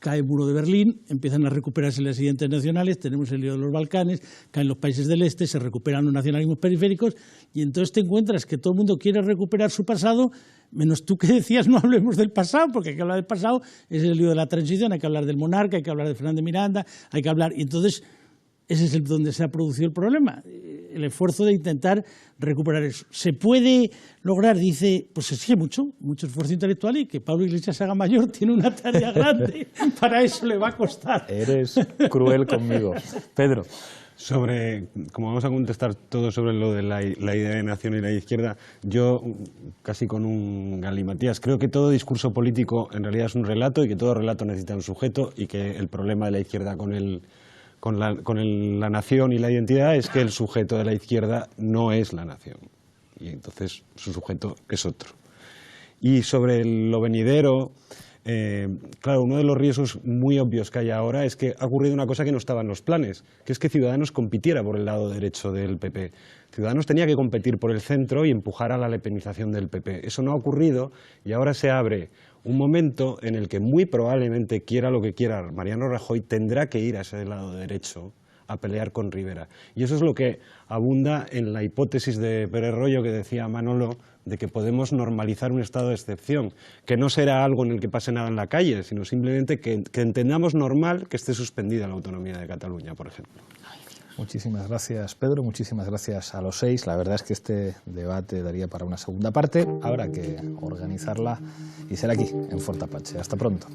Cae el muro de Berlín, empiezan a recuperarse las identidades nacionales, tenemos el lío de los Balcanes, caen los países del este, se recuperan los nacionalismos periféricos y entonces te encuentras que todo el mundo quiere recuperar su pasado, menos tú que decías no hablemos del pasado, porque hay que hablar del pasado, es el lío de la transición, hay que hablar del monarca, hay que hablar de Fernández de Miranda, hay que hablar... Y entonces ese es donde se ha producido el problema, el esfuerzo de intentar recuperar eso. ¿Se puede lograr? Dice, pues se exige mucho esfuerzo intelectual y que Pablo Iglesias se haga mayor tiene una tarea grande, para eso le va a costar. Eres cruel conmigo. Pedro. Como vamos a contestar todo sobre lo de la idea de nación y la izquierda, yo casi con un galimatías, creo que todo discurso político en realidad es un relato y que todo relato necesita un sujeto y que el problema de la izquierda con la nación y la identidad es que el sujeto de la izquierda no es la nación y entonces su sujeto es otro. Y sobre lo venidero, claro, uno de los riesgos muy obvios que hay ahora es que ha ocurrido una cosa que no estaba en los planes, que es que Ciudadanos compitiera por el lado derecho del PP. Ciudadanos tenía que competir por el centro y empujar a la lepenización del PP. Eso no ha ocurrido y ahora se abre un momento en el que muy probablemente, quiera lo que quiera, Mariano Rajoy tendrá que ir a ese lado derecho a pelear con Rivera. Y eso es lo que abunda en la hipótesis de Pérez Royo que decía Manolo, de que podemos normalizar un estado de excepción, que no será algo en el que pase nada en la calle, sino simplemente que entendamos normal que esté suspendida la autonomía de Cataluña, por ejemplo. Muchísimas gracias, Pedro, muchísimas gracias a los 6. La verdad es que este debate daría para una segunda parte. Habrá que organizarla y será aquí, en Fort Apache. Hasta pronto.